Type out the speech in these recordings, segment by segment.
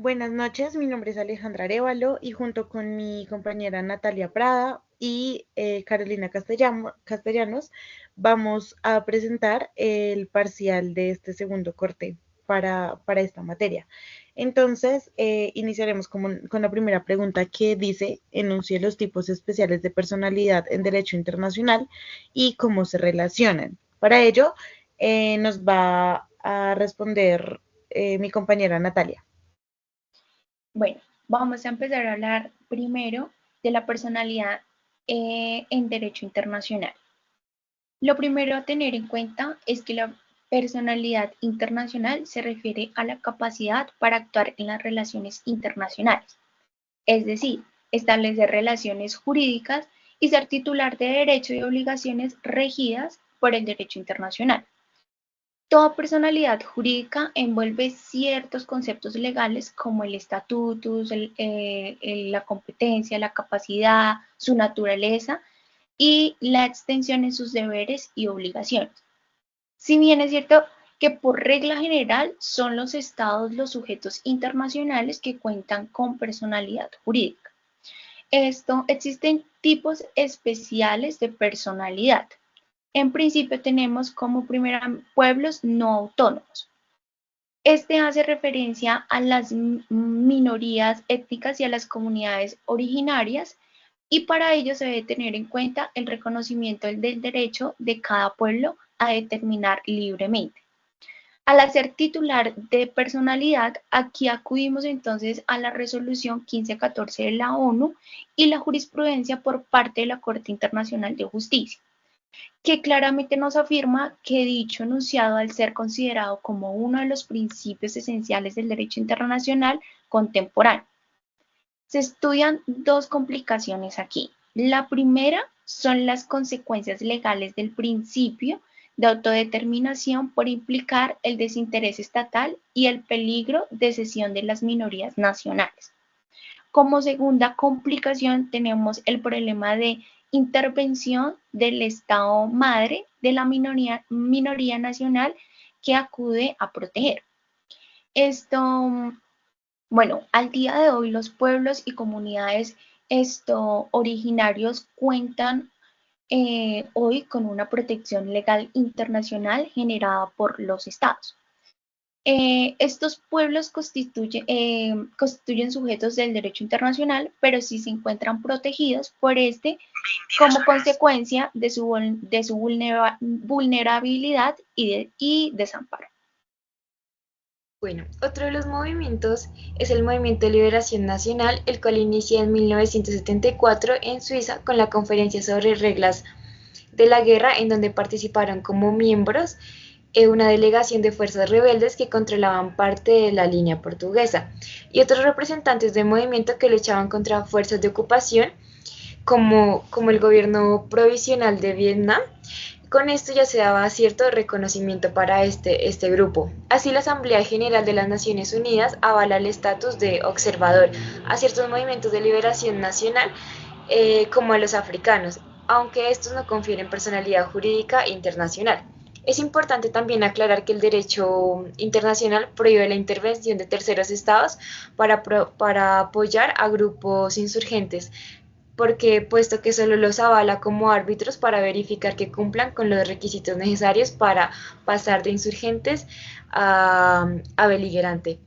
Buenas noches, mi nombre es Alejandra Arévalo y junto con mi compañera Natalia Prada y Carolina Castellanos vamos a presentar el parcial de este segundo corte para esta materia. Entonces, iniciaremos con la primera pregunta que dice, enuncie los tipos especiales de personalidad en derecho internacional y cómo se relacionan. Para ello, nos va a responder mi compañera Natalia. Bueno, vamos a empezar a hablar primero de la personalidad en derecho internacional. Lo primero a tener en cuenta es que la personalidad internacional se refiere a la capacidad para actuar en las relaciones internacionales, es decir, establecer relaciones jurídicas y ser titular de derecho y obligaciones regidas por el derecho internacional. Toda personalidad jurídica envuelve ciertos conceptos legales como el estatuto, la competencia, la capacidad, su naturaleza y la extensión en sus deberes y obligaciones. Si bien es cierto que por regla general son los estados los sujetos internacionales que cuentan con personalidad jurídica. Existen tipos especiales de personalidad. En principio tenemos como primera pueblos no autónomos. Este hace referencia a las minorías étnicas y a las comunidades originarias y para ello se debe tener en cuenta el reconocimiento del derecho de cada pueblo a determinar libremente. Al hacer titular de personalidad, aquí acudimos entonces a la resolución 1514 de la ONU y la jurisprudencia por parte de la Corte Internacional de Justicia, que claramente nos afirma que dicho enunciado, al ser considerado como uno de los principios esenciales del derecho internacional contemporáneo. Se estudian dos complicaciones aquí. La primera son las consecuencias legales del principio de autodeterminación por implicar el desinterés estatal y el peligro de cesión de las minorías nacionales. Como segunda complicación tenemos el problema de intervención del Estado madre de la minoría nacional que acude a proteger. Esto, bueno, al día de hoy los pueblos y comunidades originarios cuentan hoy con una protección legal internacional generada por los estados. Estos pueblos constituyen sujetos del derecho internacional, pero sí se encuentran protegidos por este como consecuencia de su vulnerabilidad y desamparo. Bueno, otro de los movimientos es el Movimiento de Liberación Nacional, el cual inicia en 1974 en Suiza con la Conferencia sobre Reglas de la Guerra, en donde participaron como miembros una delegación de fuerzas rebeldes que controlaban parte de la línea portuguesa y otros representantes del movimiento que luchaban contra fuerzas de ocupación como el gobierno provisional de Vietnam. Con esto ya se daba cierto reconocimiento para este grupo. Así, la Asamblea General de las Naciones Unidas avala el estatus de observador a ciertos movimientos de liberación nacional, como a los africanos, aunque estos no confieren personalidad jurídica internacional. Es importante también aclarar que el derecho internacional prohíbe la intervención de terceros estados para apoyar a grupos insurgentes, porque puesto que solo los avala como árbitros para verificar que cumplan con los requisitos necesarios para pasar de insurgentes a beligerante.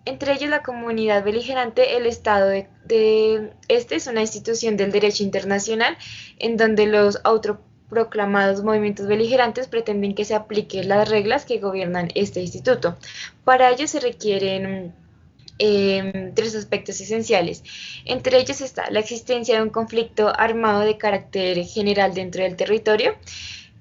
Entre ellos la comunidad beligerante, el Estado este es una institución del derecho internacional en donde los autoproclamados movimientos beligerantes pretenden que se apliquen las reglas que gobiernan este instituto. Para ello se requieren tres aspectos esenciales. Entre ellos está la existencia de un conflicto armado de carácter general dentro del territorio,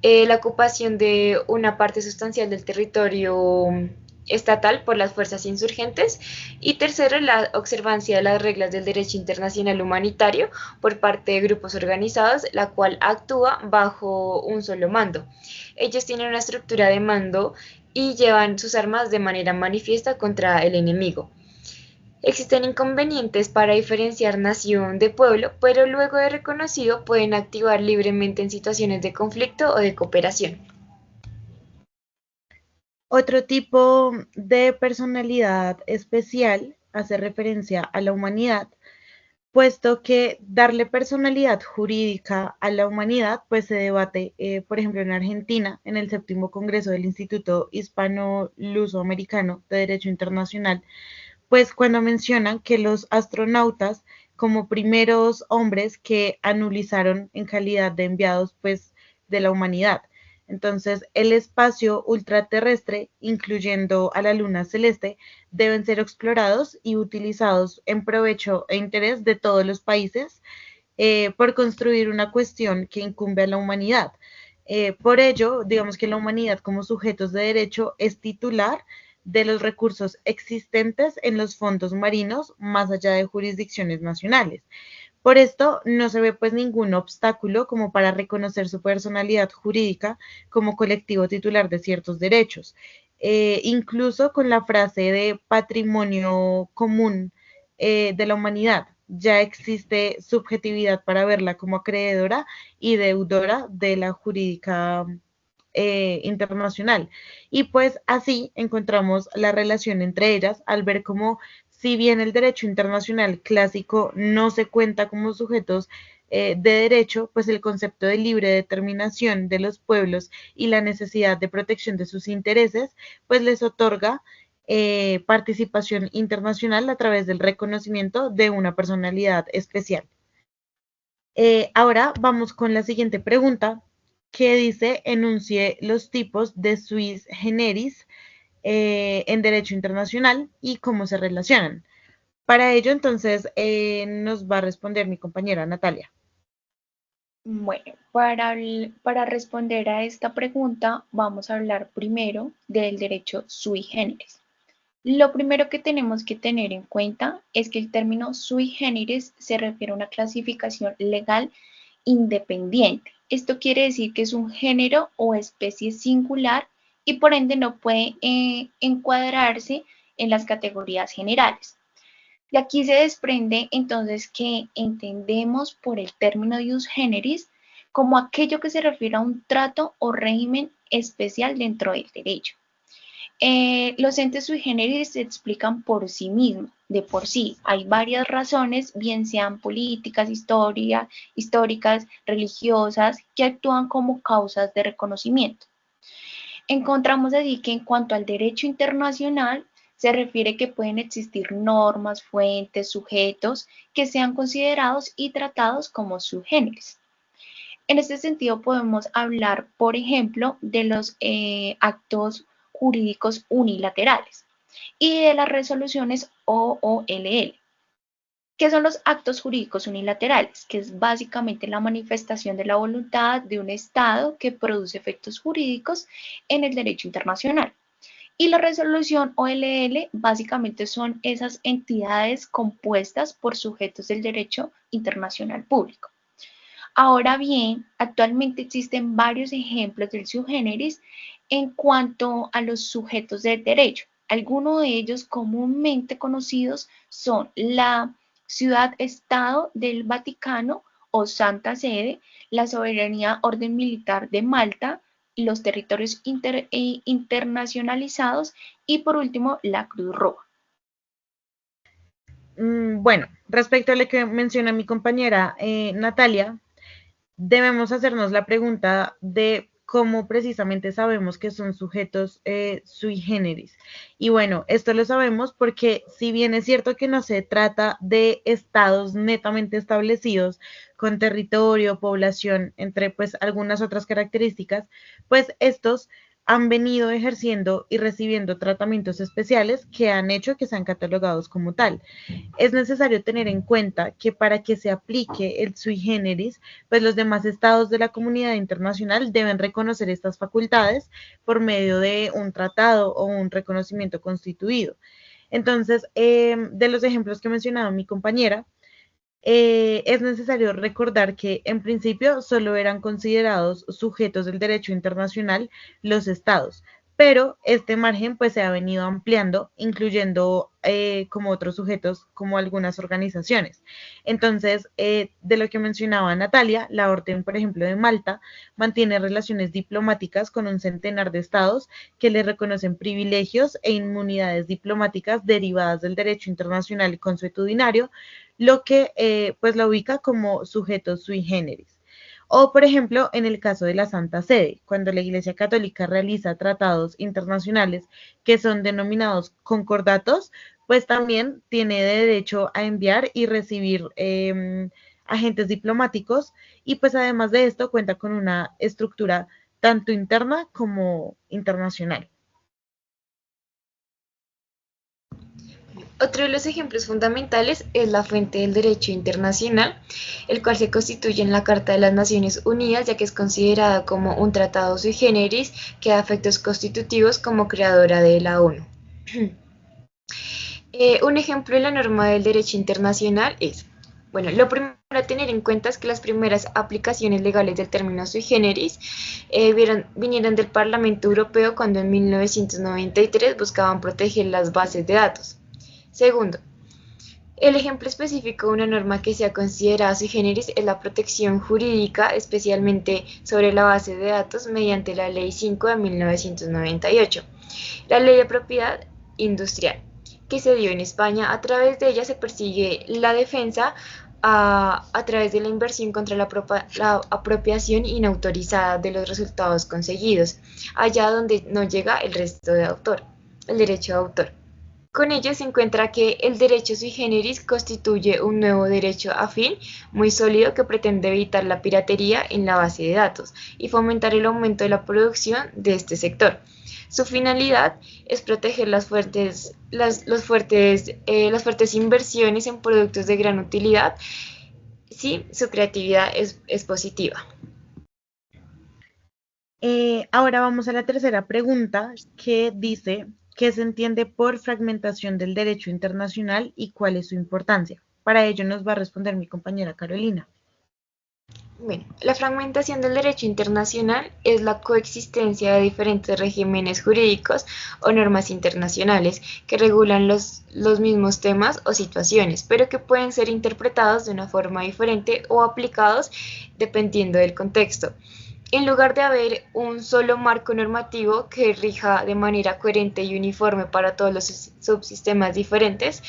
la ocupación de una parte sustancial del territorio estatal por las fuerzas insurgentes y tercero, la observancia de las reglas del derecho internacional humanitario por parte de grupos organizados, la cual actúa bajo un solo mando. Ellos tienen una estructura de mando y llevan sus armas de manera manifiesta contra el enemigo. Existen inconvenientes para diferenciar nación de pueblo, pero luego de reconocido pueden activar libremente en situaciones de conflicto o de cooperación. Otro tipo de personalidad especial hace referencia a la humanidad, puesto que darle personalidad jurídica a la humanidad, pues se debate, por ejemplo, en Argentina, en el séptimo Congreso del Instituto Hispano-Luso-Americano de Derecho Internacional, pues cuando mencionan que los astronautas como primeros hombres que anulizaron en calidad de enviados pues de la humanidad. Entonces, el espacio ultraterrestre, incluyendo a la luna celeste, deben ser explorados y utilizados en provecho e interés de todos los países por construir una cuestión que incumbe a la humanidad. Por ello, digamos que la humanidad como sujetos de derecho es titular de los recursos existentes en los fondos marinos más allá de jurisdicciones nacionales. Por esto, no se ve pues ningún obstáculo como para reconocer su personalidad jurídica como colectivo titular de ciertos derechos. Incluso con la frase de patrimonio común de la humanidad, ya existe subjetividad para verla como acreedora y deudora de la jurídica internacional. Y pues así encontramos la relación entre ellas al ver cómo si bien el derecho internacional clásico no se cuenta como sujetos de derecho, pues el concepto de libre determinación de los pueblos y la necesidad de protección de sus intereses, pues les otorga participación internacional a través del reconocimiento de una personalidad especial. Ahora vamos con la siguiente pregunta que dice enuncie los tipos de suis generis en derecho internacional y cómo se relacionan. Para ello, entonces, nos va a responder mi compañera Natalia. Bueno, para responder a esta pregunta, vamos a hablar primero del derecho sui generis. Lo primero que tenemos que tener en cuenta es que el término sui generis se refiere a una clasificación legal independiente. Esto quiere decir que es un género o especie singular y por ende no puede encuadrarse en las categorías generales. De aquí se desprende entonces que entendemos por el término ius generis como aquello que se refiere a un trato o régimen especial dentro del derecho. Los entes sui generis se explican por sí mismos, de por sí. Hay varias razones, bien sean políticas, históricas, religiosas, que actúan como causas de reconocimiento. Encontramos así que en cuanto al derecho internacional, se refiere que pueden existir normas, fuentes, sujetos que sean considerados y tratados como subgéneros. En este sentido podemos hablar, por ejemplo, de los actos jurídicos unilaterales y de las resoluciones OOLL. ¿Qué son los actos jurídicos unilaterales? Que es básicamente la manifestación de la voluntad de un Estado que produce efectos jurídicos en el derecho internacional. Y la resolución OLL básicamente son esas entidades compuestas por sujetos del derecho internacional público. Ahora bien, actualmente existen varios ejemplos del sui generis en cuanto a los sujetos del derecho. Algunos de ellos comúnmente conocidos son la Ciudad-Estado del Vaticano o Santa Sede, la Soberanía Orden Militar de Malta, los territorios internacionalizados y por último la Cruz Roja. Bueno, respecto a lo que menciona mi compañera Natalia, debemos hacernos la pregunta de cómo precisamente sabemos que son sujetos sui generis. Y bueno, esto lo sabemos porque si bien es cierto que no se trata de estados netamente establecidos con territorio, población, entre pues algunas otras características, pues estos han venido ejerciendo y recibiendo tratamientos especiales que han hecho que sean catalogados como tal. Es necesario tener en cuenta que para que se aplique el sui generis, pues los demás estados de la comunidad internacional deben reconocer estas facultades por medio de un tratado o un reconocimiento constituido. Entonces, de los ejemplos que mencionaba mi compañera, es necesario recordar que en principio solo eran considerados sujetos del derecho internacional los estados, pero este margen pues se ha venido ampliando, incluyendo como otros sujetos, como algunas organizaciones. Entonces, de lo que mencionaba Natalia, la Orden, por ejemplo, de Malta, mantiene relaciones diplomáticas con un centenar de estados que le reconocen privilegios e inmunidades diplomáticas derivadas del derecho internacional consuetudinario, lo que pues la ubica como sujeto sui generis. O, por ejemplo, en el caso de la Santa Sede, cuando la Iglesia Católica realiza tratados internacionales que son denominados concordatos, pues también tiene derecho a enviar y recibir agentes diplomáticos y pues además de esto cuenta con una estructura tanto interna como internacional. Otro de los ejemplos fundamentales es la fuente del derecho internacional, el cual se constituye en la Carta de las Naciones Unidas, ya que es considerada como un tratado sui generis que da efectos constitutivos como creadora de la ONU. Un ejemplo de la norma del derecho internacional es, bueno, lo primero a tener en cuenta es que las primeras aplicaciones legales del término sui generis vinieron del Parlamento Europeo cuando en 1993 buscaban proteger las bases de datos. Segundo, el ejemplo específico de una norma que sea considerada sui generis es la protección jurídica, especialmente sobre la base de datos mediante la Ley 5 de 1998, la Ley de Propiedad Industrial, que se dio en España. A través de ella se persigue la defensa a través de la inversión contra la apropiación inautorizada de los resultados conseguidos, allá donde no llega el resto de autor, el derecho de autor. Con ello se encuentra que el derecho sui generis constituye un nuevo derecho afín muy sólido que pretende evitar la piratería en la base de datos y fomentar el aumento de la producción de este sector. Su finalidad es proteger las fuertes inversiones en productos de gran utilidad si su creatividad es positiva. Ahora vamos a la tercera pregunta que dice, ¿qué se entiende por fragmentación del derecho internacional y cuál es su importancia? Para ello nos va a responder mi compañera Carolina. Bueno, la fragmentación del derecho internacional es la coexistencia de diferentes regímenes jurídicos o normas internacionales que regulan los mismos temas o situaciones, pero que pueden ser interpretados de una forma diferente o aplicados dependiendo del contexto. En lugar de haber un solo marco normativo que rija de manera coherente y uniforme para todos los subsistemas diferentes,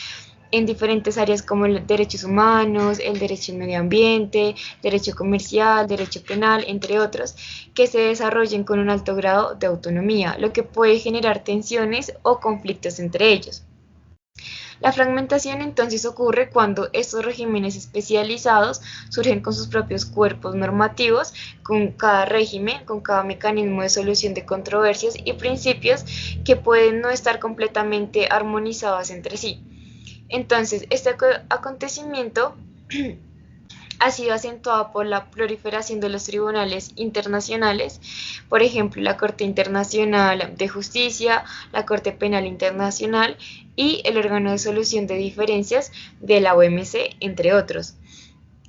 en diferentes áreas como los derechos humanos, el derecho al medio ambiente, derecho comercial, derecho penal, entre otros, que se desarrollen con un alto grado de autonomía, lo que puede generar tensiones o conflictos entre ellos. La fragmentación entonces ocurre cuando estos regímenes especializados surgen con sus propios cuerpos normativos, con cada régimen, con cada mecanismo de solución de controversias y principios que pueden no estar completamente armonizados entre sí. Entonces, este acontecimiento ha sido acentuado por la proliferación de los tribunales internacionales, por ejemplo, la Corte Internacional de Justicia, la Corte Penal Internacional y el órgano de solución de diferencias de la OMC, entre otros.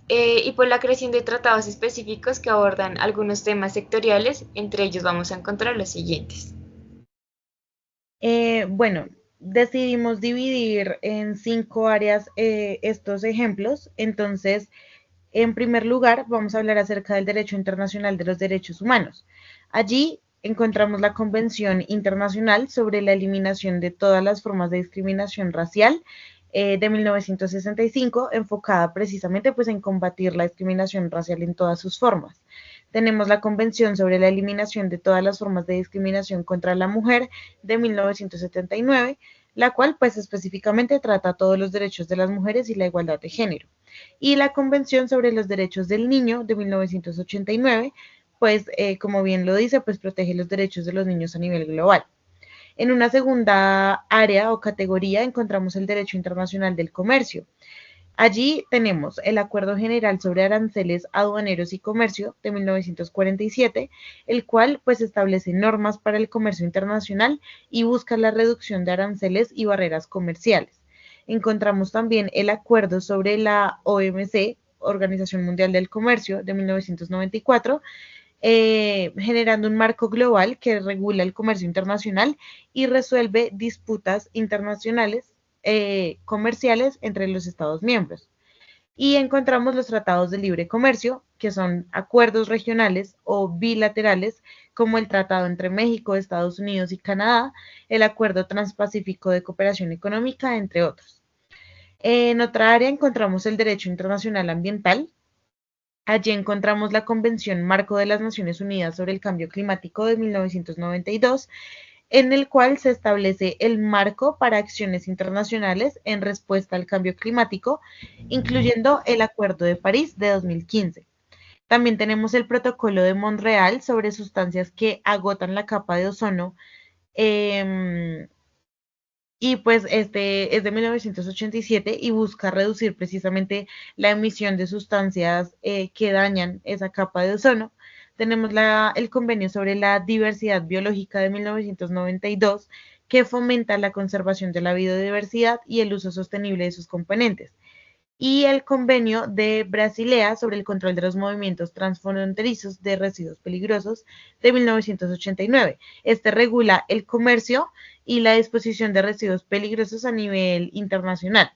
Y por la creación de tratados específicos que abordan algunos temas sectoriales, entre ellos vamos a encontrar los siguientes. Bueno, decidimos dividir en 5 áreas estos ejemplos. Entonces, en primer lugar, vamos a hablar acerca del derecho internacional de los derechos humanos. Allí encontramos la Convención Internacional sobre la Eliminación de todas las formas de discriminación racial de 1965, enfocada precisamente pues, en combatir la discriminación racial en todas sus formas. Tenemos la Convención sobre la Eliminación de todas las formas de discriminación contra la mujer de 1979, la cual pues específicamente trata todos los derechos de las mujeres y la igualdad de género. Y la Convención sobre los Derechos del Niño de 1989, pues como bien lo dice, pues protege los derechos de los niños a nivel global. En una segunda área o categoría encontramos el derecho internacional del comercio. Allí tenemos el Acuerdo General sobre Aranceles Aduaneros y Comercio de 1947, el cual pues establece normas para el comercio internacional y busca la reducción de aranceles y barreras comerciales. Encontramos también el Acuerdo sobre la OMC, Organización Mundial del Comercio de 1994, generando un marco global que regula el comercio internacional y resuelve disputas internacionales comerciales entre los Estados miembros. Y encontramos los tratados de libre comercio, que son acuerdos regionales o bilaterales, como el tratado entre México, Estados Unidos y Canadá, el acuerdo transpacífico de cooperación económica, entre otros. En otra área encontramos el derecho internacional ambiental. Allí encontramos la Convención Marco de las Naciones Unidas sobre el Cambio Climático de 1992, en el cual se establece el marco para acciones internacionales en respuesta al cambio climático, incluyendo el Acuerdo de París de 2015. También tenemos el Protocolo de Montreal sobre sustancias que agotan la capa de ozono, eh, y pues este es de 1987 y busca reducir precisamente la emisión de sustancias que dañan esa capa de ozono. Tenemos el convenio sobre la diversidad biológica de 1992 que fomenta la conservación de la biodiversidad y el uso sostenible de sus componentes, y el Convenio de Basilea sobre el control de los movimientos transfronterizos de residuos peligrosos de 1989. Este regula el comercio y la disposición de residuos peligrosos a nivel internacional.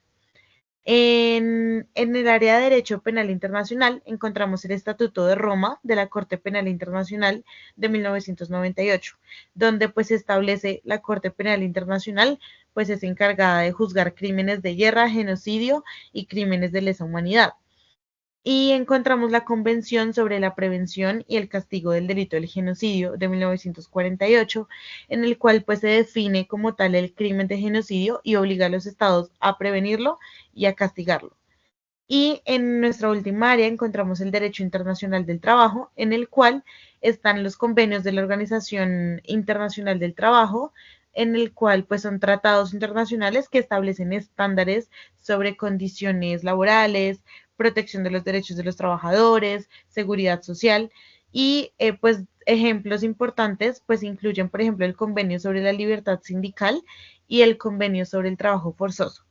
En el área de Derecho Penal Internacional encontramos el Estatuto de Roma de la Corte Penal Internacional de 1998, donde pues establece la Corte Penal Internacional, pues es encargada de juzgar crímenes de guerra, genocidio y crímenes de lesa humanidad. Y encontramos la Convención sobre la Prevención y el Castigo del Delito del Genocidio de 1948, en el cual pues se define como tal el crimen de genocidio y obliga a los estados a prevenirlo y a castigarlo. Y en nuestra última área encontramos el Derecho Internacional del Trabajo, en el cual están los convenios de la Organización Internacional del Trabajo, en el cual pues son tratados internacionales que establecen estándares sobre condiciones laborales, protección de los derechos de los trabajadores, seguridad social, y pues ejemplos importantes pues incluyen por ejemplo el convenio sobre la libertad sindical y el convenio sobre el trabajo forzoso.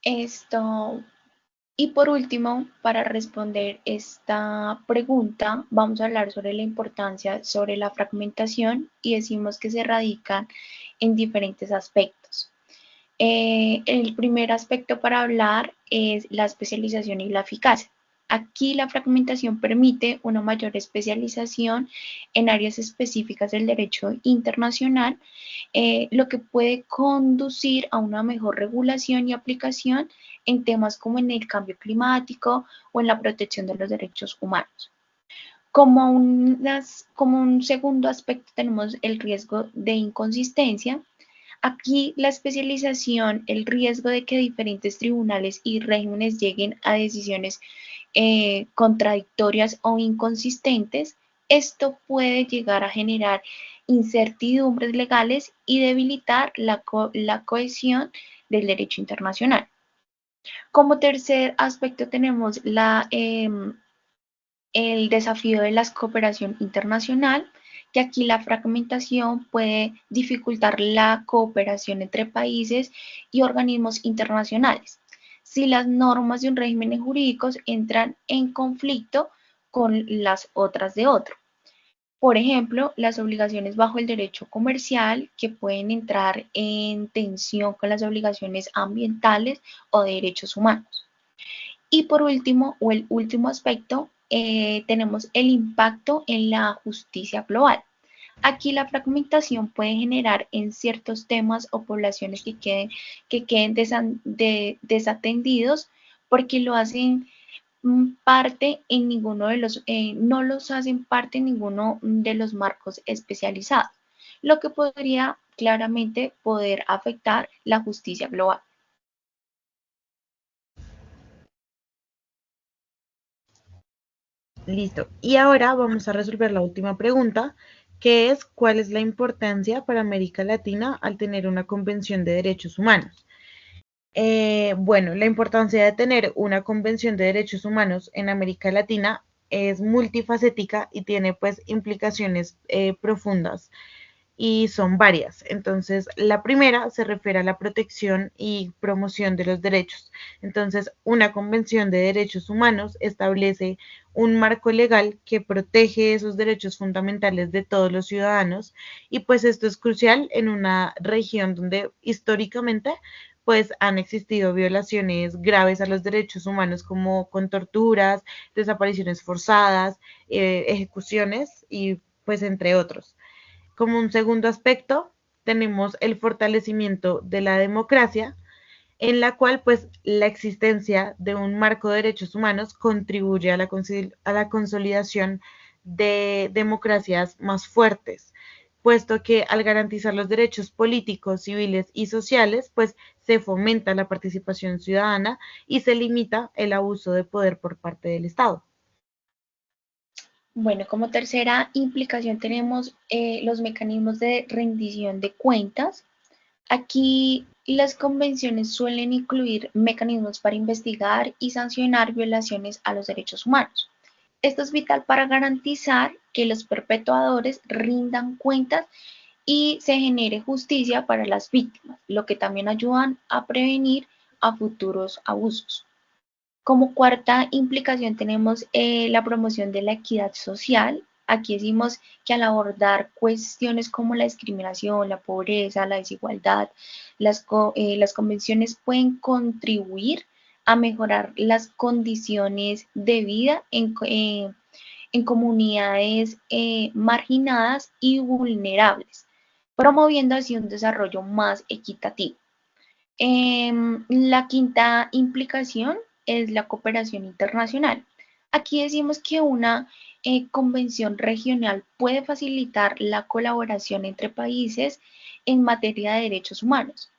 Esto, y por último, para responder esta pregunta, vamos a hablar sobre la importancia sobre la fragmentación y decimos que se radican en diferentes aspectos. El primer aspecto para hablar es la especialización y la eficacia. Aquí la fragmentación permite una mayor especialización en áreas específicas del derecho internacional, lo que puede conducir a una mejor regulación y aplicación en temas como en el cambio climático o en la protección de los derechos humanos. Como un segundo aspecto tenemos el riesgo de inconsistencia. Aquí la especialización, el riesgo de que diferentes tribunales y regímenes lleguen a decisiones contradictorias o inconsistentes, esto puede llegar a generar incertidumbres legales y debilitar la cohesión del derecho internacional. Como tercer aspecto tenemos el desafío de la cooperación internacional, que aquí la fragmentación puede dificultar la cooperación entre países y organismos internacionales si las normas de un régimen jurídico entran en conflicto con las otras de otro. Por ejemplo, las obligaciones bajo el derecho comercial que pueden entrar en tensión con las obligaciones ambientales o de derechos humanos. Y por último, o el último aspecto, tenemos el impacto en la justicia global. Aquí la fragmentación puede generar en ciertos temas o poblaciones que queden desatendidos porque lo hacen parte en ninguno de los, no los hacen parte en ninguno de los marcos especializados, lo que podría claramente poder afectar la justicia global. Listo. Y ahora vamos a resolver la última pregunta, que es ¿cuál es la importancia para América Latina al tener una convención de derechos humanos? Bueno, la importancia de tener una convención de derechos humanos en América Latina es multifacética y tiene pues implicaciones profundas. y son varias. Entonces, la primera se refiere a la protección y promoción de los derechos. Entonces, una convención de derechos humanos establece un marco legal que protege esos derechos fundamentales de todos los ciudadanos y pues esto es crucial en una región donde históricamente pues han existido violaciones graves a los derechos humanos como con torturas, desapariciones forzadas, ejecuciones y pues entre otros. Como un segundo aspecto, tenemos el fortalecimiento de la democracia, en la cual pues la existencia de un marco de derechos humanos contribuye a la consolidación de democracias más fuertes, puesto que al garantizar los derechos políticos, civiles y sociales, pues se fomenta la participación ciudadana y se limita el abuso de poder por parte del Estado. Bueno, como tercera implicación tenemos los mecanismos de rendición de cuentas. Aquí las convenciones suelen incluir mecanismos para investigar y sancionar violaciones a los derechos humanos. Esto es vital para garantizar que los perpetuadores rindan cuentas y se genere justicia para las víctimas, lo que también ayudan a prevenir a futuros abusos. Como cuarta implicación tenemos la promoción de la equidad social. Aquí decimos que al abordar cuestiones como la discriminación, la pobreza, la desigualdad, las convenciones pueden contribuir a mejorar las condiciones de vida en comunidades marginadas y vulnerables, promoviendo así un desarrollo más equitativo. La quinta implicación es la cooperación internacional. Aquí decimos que una convención regional puede facilitar la colaboración entre países en materia de derechos humanos,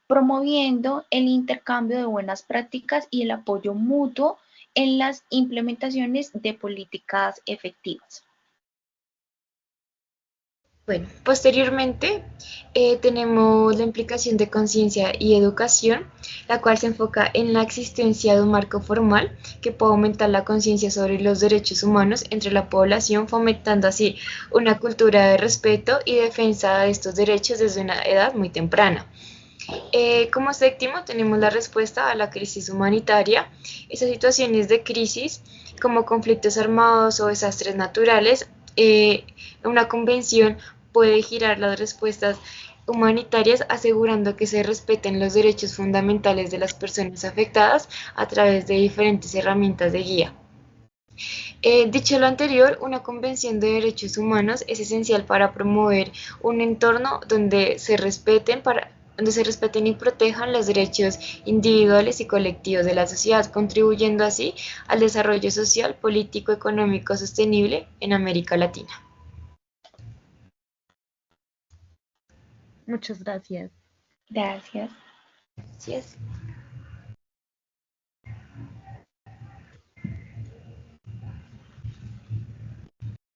promoviendo el intercambio de buenas prácticas y el apoyo mutuo en las implementaciones de políticas efectivas. Bueno, posteriormente tenemos la implicación de conciencia y educación, la cual se enfoca en la existencia de un marco formal que puede aumentar la conciencia sobre los derechos humanos entre la población, fomentando así una cultura de respeto y defensa de estos derechos desde una edad muy temprana. Como séptimo, tenemos la respuesta a la crisis humanitaria. Esas situaciones de crisis, como conflictos armados o desastres naturales, una convención puede girar las respuestas humanitarias asegurando que se respeten los derechos fundamentales de las personas afectadas a través de diferentes herramientas de guía. Dicho lo anterior, una convención de derechos humanos es esencial para promover un entorno donde se respeten y protejan los derechos individuales y colectivos de la sociedad, contribuyendo así al desarrollo social, político, económico sostenible en América Latina. Muchas gracias. Gracias. Así es.